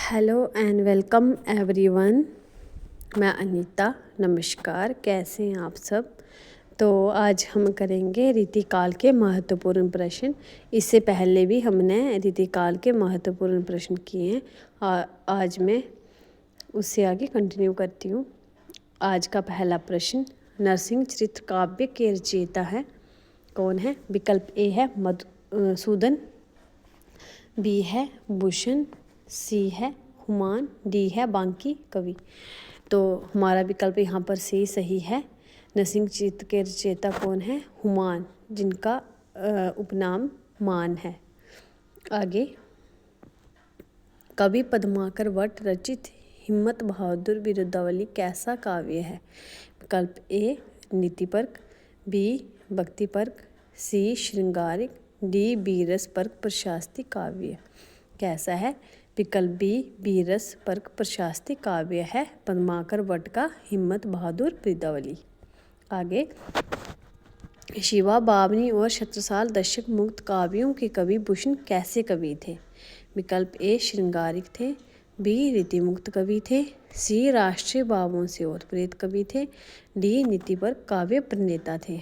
Hello and welcome everyone. मैं अनीता। नमस्कार, कैसे हैं आप सब। तो आज हम करेंगे रीतिकाल के महत्वपूर्ण प्रश्न। इससे पहले भी हमने रीतिकाल के महत्वपूर्ण प्रश्न किए हैं। आज मैं उससे आगे कंटिन्यू करती हूँ। आज का पहला प्रश्न, नरसिंह चरित्र काव्य के रचयिता है कौन है। विकल्प ए है मधुसूदन, बी है भूषण, सी है हुमायूं, डी है बांकी कवि। तो हमारा विकल्प यहाँ पर सी सही है। नरसिंह चरित्र के रचयिता कौन है? हुमायूं, जिनका उपनाम मान है। आगे, कवि पद्माकर भट्ट रचित हिम्मत बहादुर बिरुदावली कैसा काव्य है। विकल्प ए नीतिपरक, बी भक्तिपरक, सी श्रृंगारिक, डी बीरस परक प्रशास्ति काव्य कैसा है। विकल्प बी बीरस परक प्रशास्ति काव्य है पद्माकर भट्ट का हिम्मत बहादुर बिरुदावली। आगे, शिवा बावनी और छत्रसाल दशक मुक्त काव्यों के कवि भूषण कैसे कवि थे। विकल्प ए श्रृंगारिक थे, बी रीतिमुक्त कवि थे, सी राष्ट्रीय भावों से ओतप्रोत कवि थे, डी नीति पर काव्य प्रणेता थे।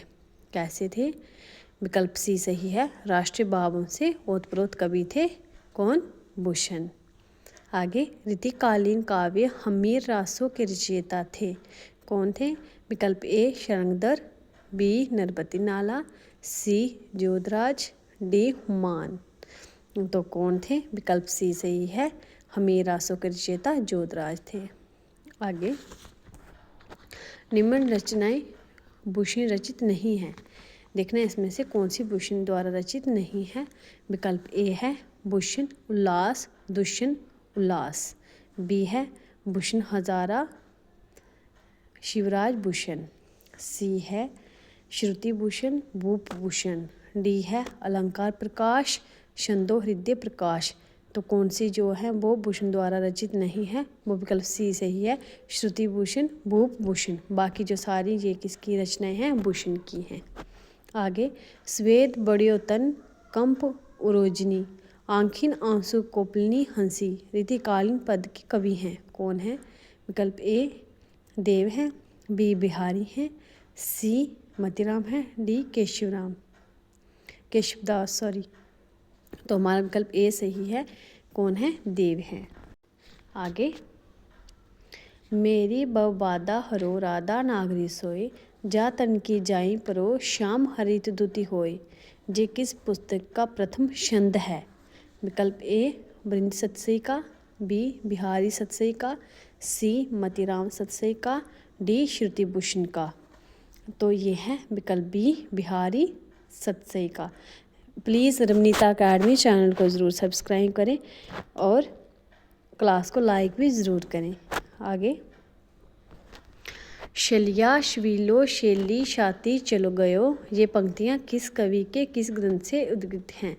कैसे थे? विकल्प सी सही है, राष्ट्रीय भावों से ओतप्रोत कवि थे कौन? भूषण। आगे, रीतिकालीन काव्य हमीर रासों के रचयिता थे कौन थे। विकल्प ए शरंगधर, बी नरपति नाला, सी जोधराज, डी हुमायूं। तो कौन थे? विकल्प सी सही है, हमीर रासों के रचयिता जोधराज थे। आगे, निम्न रचनाएं भूषण रचित नहीं है। देखना इसमें से कौन सी भूषण द्वारा रचित नहीं है। विकल्प ए है भूषण उल्लास दुष्यंत उल्लास, बी है भूषण हजारा शिवराज भूषण, सी है श्रुति भूषण भूप भूषण, डी है अलंकार प्रकाश छंदो हृदय प्रकाश। तो कौन सी जो है वो भूषण द्वारा रचित नहीं है, वो विकल्प सी सही है, श्रुति भूषण भूप भूषण। बाकी जो सारी ये किसकी रचनाएं हैं? भूषण की हैं। आगे, स्वेद बड़ियो तन कंप उरोजनी आंखिन आंसू कोपलनी हंसी रीतिकालीन पद के कवि हैं कौन है। विकल्प ए देव हैं, बी बिहारी हैं, सी मतीराम है, डी केशवदास। तो हमारा विकल्प ए सही है, कौन है? देव हैं। आगे, मेरी बवबादा हरो राधा नागरी सोए जा तन की जाई परो श्याम हरित दुति होए, जे किस पुस्तक का प्रथम छंद है। विकल्प ए बृंद सतसई का, बी बिहारी सतसई का, सी मतीराम सतसई का, डी श्रुति भूषण का। तो ये है विकल्प बी बिहारी सतसई का। प्लीज़ रमनीता अकेडमी चैनल को ज़रूर सब्सक्राइब करें और क्लास को लाइक भी ज़रूर करें। आगे, शलिया शवीलो शैली शाती चलो गयो, ये पंक्तियाँ किस कवि के किस ग्रंथ से उद्धृत हैं।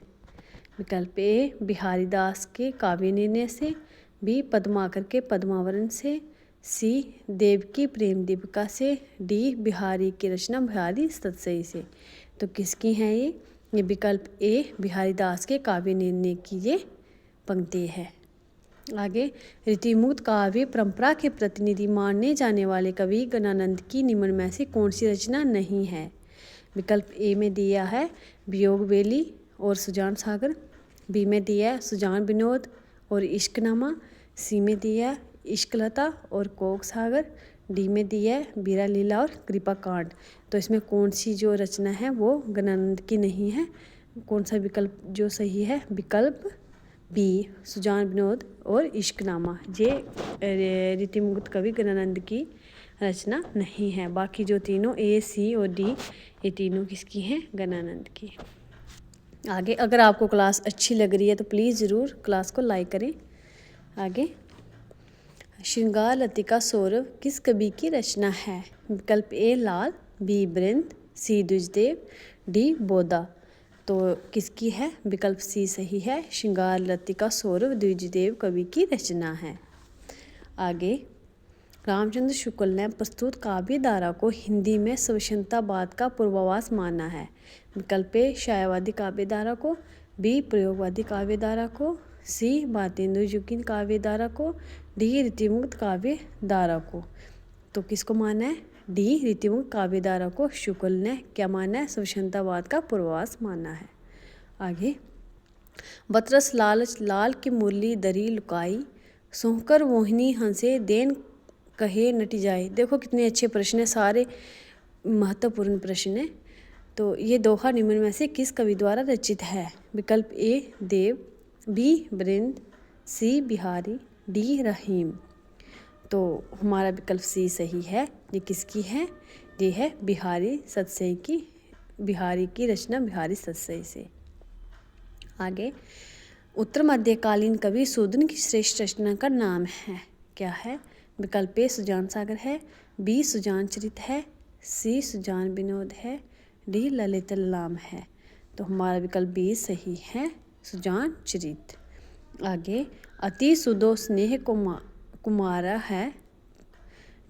विकल्प ए बिहारी दास के काव्य निर्णय से, बी पद्माकर के पद्मावरण से, सी देवकी प्रेम दीपिका से, डी बिहारी की रचना बिहारी सतसई से। तो किसकी हैं ये विकल्प ए बिहारी दास के काव्य निर्णय की ये पंक्ति है। आगे, रीतिमुक्त काव्य परंपरा के प्रतिनिधि माने जाने वाले कवि गणानंद की निम्न में से कौन सी रचना नहीं है। विकल्प ए में दिया है वियोग बेली और सुजान सागर, बी में दिया है सुजान विनोद और इश्कनामा, सी में दिया है इश्कलता और कोक सागर, डी में दिया है बीरा लीला और कृपा कांड। तो इसमें कौन सी जो रचना है वो गणानंद की नहीं है। कौन सा विकल्प जो सही है? विकल्प बी सुजान विनोद और इश्कनामा, ये रीतिमुक्त कवि गणानंद की रचना नहीं है। बाकी जो तीनों ए सी और डी ये तीनों किसकी हैं? गणानंद की। आगे, अगर आपको क्लास अच्छी लग रही है तो प्लीज़ ज़रूर क्लास को लाइक करें। आगे, श्रृंगार लतिका सौरभ किस कवि की रचना है। विकल्प ए लाल, बी बृंद, सी द्विजदेव, डी बोधा। तो किसकी है? विकल्प सी सही है, श्रृंगार लतिका सौरभ द्विजदेव कवि की रचना है। आगे, रामचंद्र शुक्ल ने प्रस्तुत काव्य धारा को हिंदी में स्वच्छंदतावाद का पूर्वाभास माना है। विकल्प ए छायावादी काव्य धारा को, बी प्रयोगवादी काव्य धारा को, सी भारतेंदु जी की काव्य धारा को, डी रीतिमुक्त काव्य धारा को। तो किसको माना है? डी रीतिमुक्त काव्य धारा को शुक्ल ने क्या माना है? स्वच्छंदतावाद का पूर्वास माना है। आगे, बतरस लालच लाल की मुरली दरी लुकाई, सोहकर मोहिनी हंसे देन कहे नटी जाए। देखो कितने अच्छे प्रश्न है, सारे महत्वपूर्ण प्रश्न है। तो ये दोहा निम्न में से किस कवि द्वारा रचित है? विकल्प ए देव, बी बृंद, सी बिहारी, डी रहीम। तो हमारा विकल्प सी सही है। ये किसकी है? ये है बिहारी सतसई की, बिहारी की रचना बिहारी सतसई से। आगे, उत्तर मध्यकालीन कवि शूद्रन की श्रेष्ठ रचना का नाम है, क्या है? विकल्प ए सुजान सागर है, बी सुजान चरित है, सी सुजान विनोद है, डी ललित लाम है। तो हमारा विकल्प बी सही है, सुजान चरित। आगे, अति सुदो स्नेह कुमारा है,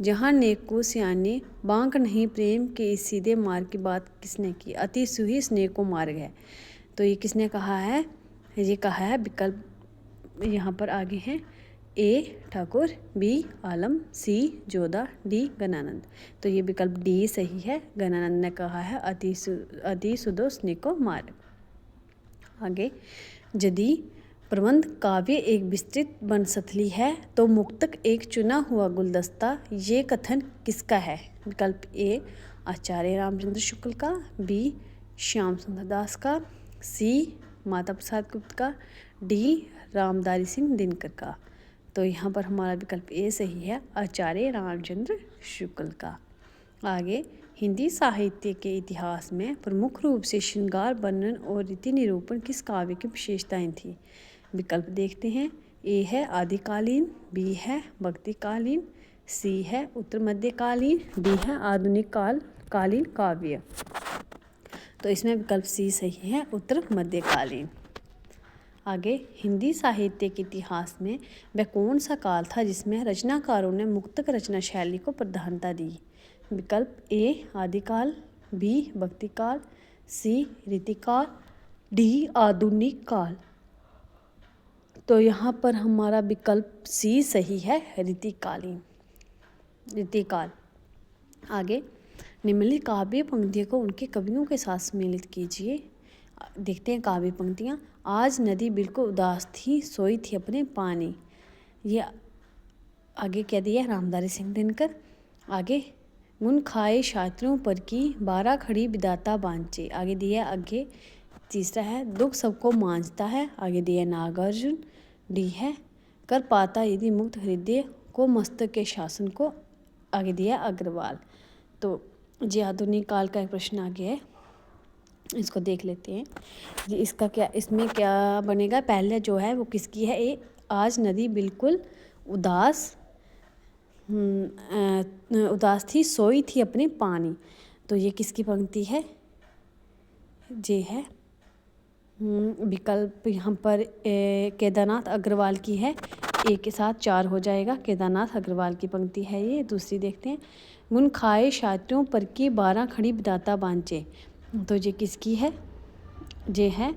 जहाँ नेकू सियाने बांक नहीं प्रेम के इस सीधे मार्ग की बात किसने की? अति सुही स्नेह को मार्ग है। तो ये किसने कहा है? ये कहा है विकल्प यहाँ पर आगे हैं, ए ठाकुर, बी आलम, सी जोधा, डी गणानंद। तो ये विकल्प डी सही है, गणानंद ने कहा है अति सुदो स्नेह को मार्ग। आगे, यदि प्रबंध काव्य एक विस्तृत वनस्थली है तो मुक्तक एक चुना हुआ गुलदस्ता, ये कथन किसका है? विकल्प ए आचार्य रामचंद्र शुक्ल का, बी श्याम सुंदर दास का, सी माता प्रसाद गुप्त का, डी रामधारी सिंह दिनकर का। तो यहाँ पर हमारा विकल्प ए सही है, आचार्य रामचंद्र शुक्ल का। आगे, हिंदी साहित्य के इतिहास में प्रमुख रूप से श्रृंगार वर्णन और रीति निरूपण किस काव्य की विशेषताएं थी? विकल्प देखते हैं, ए है आदिकालीन, बी है भक्तिकालीन, सी है उत्तर मध्यकालीन, डी है आधुनिक कालीन काव्य। तो इसमें विकल्प सी सही है, उत्तर मध्यकालीन। आगे, हिंदी साहित्य के इतिहास में वह कौन सा काल था जिसमें रचनाकारों ने मुक्तक रचना शैली को प्रधानता दी? विकल्प ए आदिकाल, बी भक्तिकाल, सी रीतिकाल, डी आधुनिक काल। तो यहाँ पर हमारा विकल्प सी सही है, रीतिकाल। आगे, निम्नलिखित काव्य पंक्तियों को उनके कवियों के साथ सम्मिलित कीजिए। देखते हैं काव्य पंक्तियाँ। आज नदी बिल्कुल उदास थी, सोई थी अपने पानी। ये आगे क्या दिया है? रामधारी सिंह दिनकर। आगे, गुण खाए शास्त्रियों पर की 12 खड़ी विधाता बांचे। आगे दिया है, आगे तीसरा है दुख सबको मांझता है। आगे दिया है नागार्जुन। डी है कर पाता यदि मुक्त हृदय को मस्तक के शासन को। आगे दिया अग्रवाल। तो ये आधुनिक काल का एक प्रश्न आ गया है, इसको देख लेते हैं। जी इसका क्या, इसमें क्या बनेगा? पहले जो है वो किसकी है? ए आज नदी बिल्कुल उदास थी, सोई थी अपने पानी। तो ये किसकी पंक्ति है? ये है विकल्प यहाँ पर केदारनाथ अग्रवाल की है। एक के साथ 4 हो जाएगा, केदारनाथ अग्रवाल की पंक्ति है ये। दूसरी देखते हैं, गुण खाए शास्त्रियों पर की 12 खड़ी विधाता बांचे। तो ये किसकी है? ये है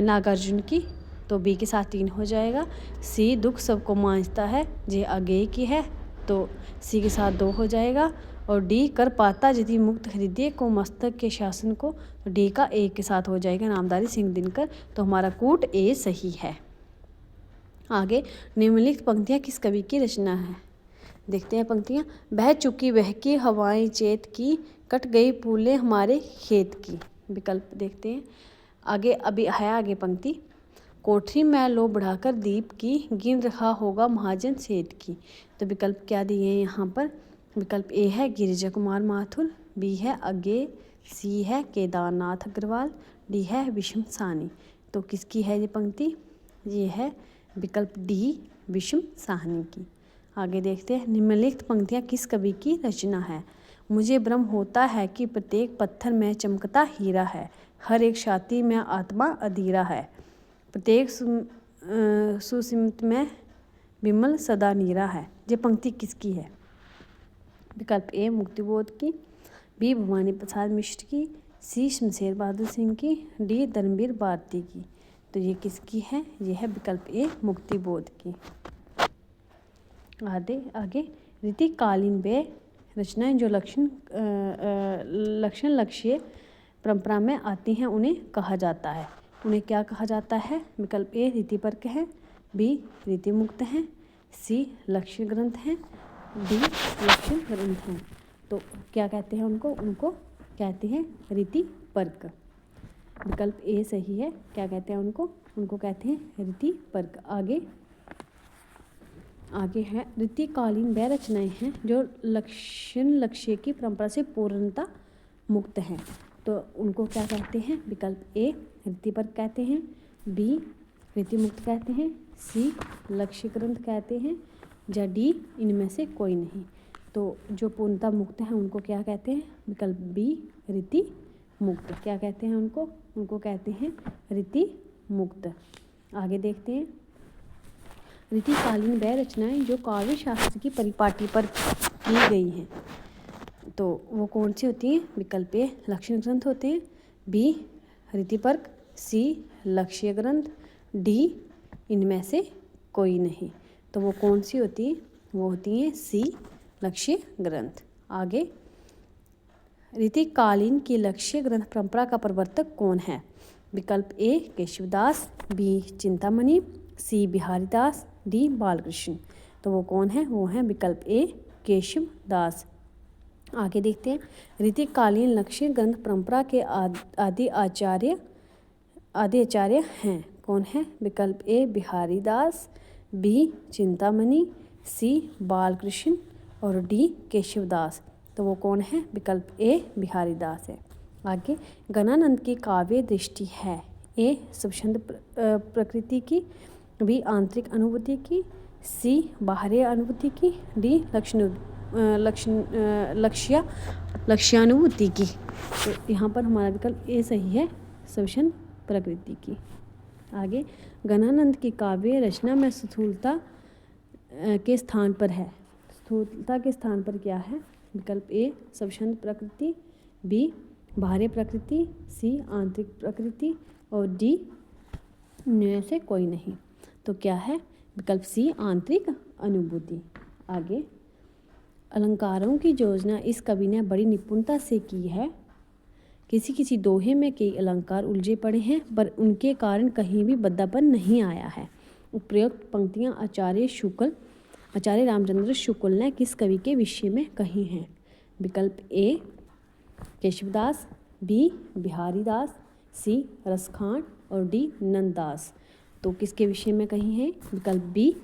नागार्जुन की। तो बी के साथ 3 हो जाएगा। सी दुख सबको मांझता है, ये अगेय की है, तो सी के साथ 2 हो जाएगा। और डी कर पाता यदि मुक्त हृदय को मस्तक के शासन को, तो डी का एक के साथ हो जाएगा, नामधारी सिंह दिनकर। तो हमारा कूट ए सही है। आगे, निम्नलिखित पंक्तियाँ किस कवि की रचना है? देखते हैं पंक्तियाँ। बह चुकी बहकी हवाएं चेत की, कट गई फूलें हमारे खेत की। विकल्प देखते हैं। आगे अभी है आगे पंक्ति, कोठरी में लो बढ़ाकर दीप की, गिन रहा होगा महाजन सेठ की। तो विकल्प क्या दिए हैं यहाँ पर? विकल्प ए है गिरिजा कुमार माथुर, बी है अज्ञे, सी है केदारनाथ अग्रवाल, डी है विषम साहनी। तो किसकी है ये पंक्ति? ये है विकल्प डी विषम साहनी की। आगे देखते हैं, निम्नलिखित पंक्तियाँ किस कवि की रचना है? मुझे भ्रम होता है कि प्रत्येक पत्थर में चमकता हीरा है, हर एक छाती में आत्मा अधीरा है, प्रत्येक सुसिमत में विमल सदा नीरा है। ये पंक्ति किसकी है? विकल्प ए मुक्तिबोध की, बी भवानी प्रसाद मिश्र की, सी शमशेर बहादुर सिंह की, डी धर्मवीर भारती की। तो ये किसकी है? ये है विकल्प ए मुक्ति बोध की। आगे रीतिकालीन वे रचनाएं जो लक्षण लक्ष्य परंपरा में आती हैं उन्हें कहा जाता है। उन्हें क्या कहा जाता है? विकल्प ए रीतिपर्क है, बी रीति मुक्त हैं, सी लक्ष्य ग्रंथ हैं, डी लक्षण ग्रंथ हैं। तो क्या कहते हैं उनको? उनको कहते हैं रीतिपर्क। विकल्प ए सही है। क्या कहते हैं उनको? उनको कहते हैं रीतिपर्क। आगे है रीतिकालीन वह रचनाएं हैं जो लक्ष्य की परंपरा से पूर्णता मुक्त हैं। तो उनको क्या कहते हैं? विकल्प ए रीतिपर्क कहते हैं, बी रीति मुक्त कहते हैं, सी लक्ष्य ग्रंथ कहते हैं, या डी इनमें से कोई नहीं। तो जो पूर्णता मुक्त है उनको क्या कहते हैं? विकल्प बी रीति मुक्त। क्या कहते हैं उनको? उनको कहते हैं रीति मुक्त। आगे देखते हैं रीतिकालीन वह रचनाएं जो काव्य शास्त्र की परिपाटी पर की गई हैं। तो वो कौन सी होती हैं? विकल्प ए लक्षण ग्रंथ होते हैं, बी रीतिपर्क, सी लक्ष्य ग्रंथ, डी इनमें से कोई नहीं। तो वो कौन सी होती हैं? वो होती हैं सी लक्ष्य ग्रंथ। आगे रीतिकालीन की लक्ष्य ग्रंथ परंपरा का प्रवर्तक कौन है? विकल्प ए केशवदास, बी चिंतामणि, सी बिहारीदास, डी बालकृष्ण। तो वो कौन है? वो है विकल्प ए केशवदास। आगे देखते हैं रीतिकालीन लक्ष्य ग्रंथ परंपरा के आदि आचार्य हैं। कौन है? विकल्प ए बिहारीदास, बी चिंतामणि, सी बालकृष्ण और डी केशवदास। तो वो कौन है? विकल्प ए बिहारीदास है। आगे गणानंद की काव्य दृष्टि है ए स्वच्छंद प्रकृति की, बी आंतरिक अनुभूति की, सी बाहरी अनुभूति की, डी लक्ष्यानुभूति की। तो यहाँ पर हमारा विकल्प ए सही है, स्वच्छंद प्रकृति की। आगे गणानंद की काव्य रचना में स्थूलता के स्थान पर है। स्थूलता के स्थान पर क्या है? विकल्प ए स्वच्छंद प्रकृति, बी बाहरी प्रकृति, सी आंतरिक प्रकृति और डी इनमें से कोई नहीं। तो क्या है? विकल्प सी आंतरिक अनुभूति। आगे अलंकारों की योजना इस कवि ने बड़ी निपुणता से की है। किसी दोहे में कई अलंकार उलझे पड़े हैं पर उनके कारण कहीं भी बद्धापन नहीं आया है। उपरोक्त पंक्तियां आचार्य रामचंद्र शुक्ल ने किस कवि के विषय में कही हैं? विकल्प ए केशवदास, बी बिहारीदास, सी रसखान और डी नंददास। तो किसके विषय में कही है? विकल्प बी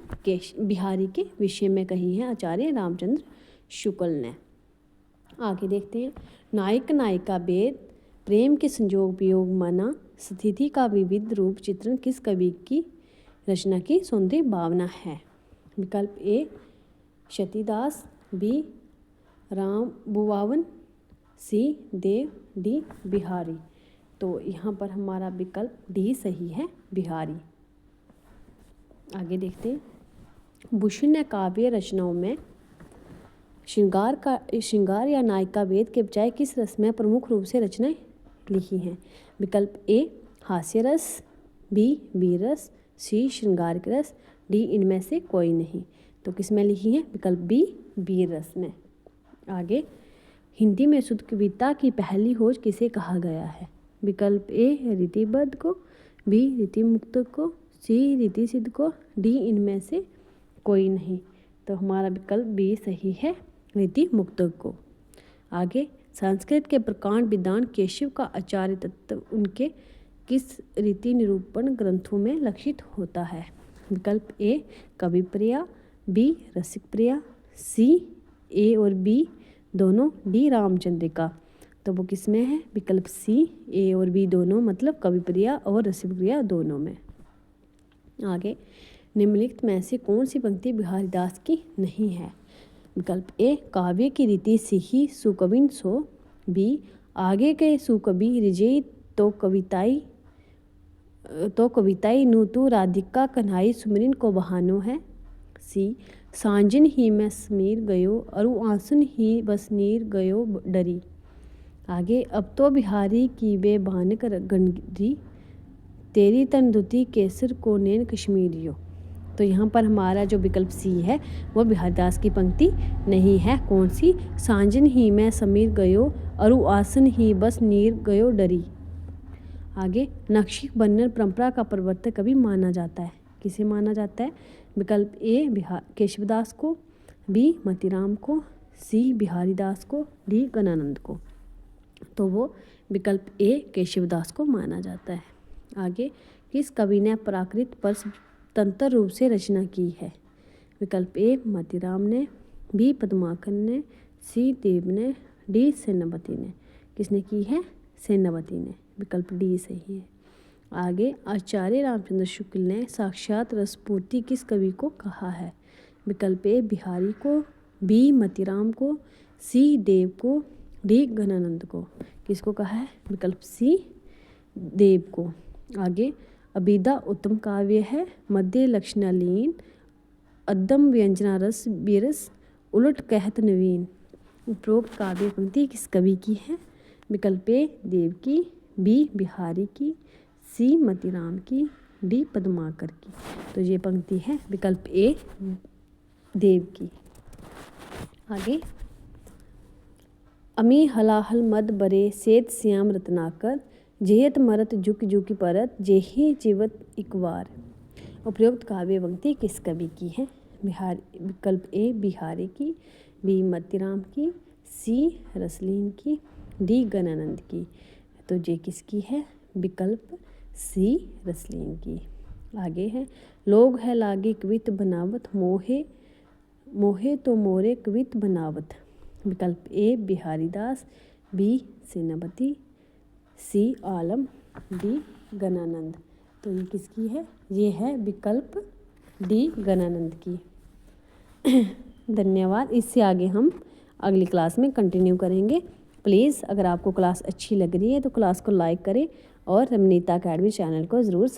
बिहारी के विषय में कही है आचार्य रामचंद्र शुक्ल ने। आगे देखते हैं नायक नायिका भेद, प्रेम के संयोग वियोग मना, स्थिति का विविध रूप चित्रण किस कवि की रचना की सौंदर्य भावना है? विकल्प ए क्षतिदास, बी राम बुवावन, सी देव, डी बिहारी। तो यहाँ पर हमारा विकल्प डी सही है, बिहारी। आगे देखते हैं भूषण ने काव्य रचनाओं में श्रृंगार या नायिका भेद के बजाय किस रस में प्रमुख रूप से रचनाएं लिखी हैं? विकल्प ए हास्य रस, बी वीर रस, सी श्रृंगार रस, डी इनमें से कोई नहीं। तो किस में लिखी है? विकल्प बी वीर रस में। आगे हिंदी में शुद्ध कविता की पहली खोज किसे कहा गया है? विकल्प ए रीतिबद्ध को, बी रीति मुक्त को, सी रीति सिद्ध को, डी इनमें से कोई नहीं। तो हमारा विकल्प बी सही है, रीति मुक्त को। आगे संस्कृत के प्रकांड विद्वान केशव का आचार्य तत्व उनके किस रीति निरूपण ग्रंथों में लक्षित होता है? विकल्प ए कवि प्रिया, बी रसिक प्रिया, सी ए और बी दोनों, डी रामचंद्रिका। तो वो किस में है? विकल्प सी ए और बी दोनों, मतलब कवि प्रिया और रसिक प्रिया दोनों में। आगे निम्नलिखित में से कौन सी पंक्ति बिहारीदास की नहीं है? विकल्प ए काव्य की रीति सीखी सुकविन सो, बी आगे के सुकवि रिजई तो कविताई नु तू राधिका कन्हाई सुमरिन को बहानो है, सी सांजन ही में समीर गयो अरु आंसुन ही बस नीर गयो डरी। आगे अब तो बिहारी की वे बानक गंडरी तेरी तन धुती केसर को नैन कश्मीरियो। तो यहाँ पर हमारा जो विकल्प सी है वो बिहारीदास की पंक्ति नहीं है। कौन सी? सांजन ही मैं समीर गयो अरु आसन ही बस नीर गयो डरी। आगे, नक्शी बन्नन परंपरा का प्रवर्तक कवि माना जाता है। किसे माना जाता है? विकल्प ए केशवदास को, बी मोतीराम को, सी बिहारीदास को, डी गणानंद को। तो वो विकल्प ए केशवदास को माना जाता है। आगे, किस कवि ने प्राकृत पर स्वतंत्र रूप से रचना की है? विकल्प ए मोतीराम ने, बी पद्माकर ने, सी देव ने, डी सेनापति ने। किसने की है? सेनापति ने। विकल्प डी सही है। आगे, आचार्य रामचंद्र शुक्ल ने साक्षात रसपूर्ति किस कवि को कहा है? विकल्प ए बिहारी को, बी मोतीराम को, सी देव को, डी गणानंद को। किसको कहा है? विकल्प सी देव को। आगे, अभिधा उत्तम काव्य है, मध्य लक्षणालीन, अद्यम व्यंजना रस बिरस, उलट कहत नवीन। उपरोक्त काव्य पंक्ति किस कवि की है? विकल्प ए देव की, बी बिहारी की, सी मोतीराम की, डी पद्माकर की। तो ये पंक्ति है विकल्प ए देव की। आगे, अमी हलाहल मद बरे सेत श्याम रत्नाकर, जेहत मरत जुक जुकी परत, जेही जीवत इकवार। उपरोक्त काव्य पंक्ति किस कवि की है? विकल्प ए बिहारी की, बी मोतीराम की, सी रसलीन की, डी गणानंद की। तो ये किसकी है? विकल्प सी रसलीन की। आगे है, लोग है लागे कवित बनावत, मोहे मोहे तो मोरे कवित बनावत। विकल्प ए बिहारीदास, बी सेनापति, सी आलम, डी गणानंद। तो ये किसकी है? ये है विकल्प डी गणानंद की। धन्यवाद। इससे आगे हम अगली क्लास में कंटिन्यू करेंगे। प्लीज़ अगर आपको क्लास अच्छी लग रही है तो क्लास को लाइक करें और रमनीता अकेडमी चैनल को ज़रूर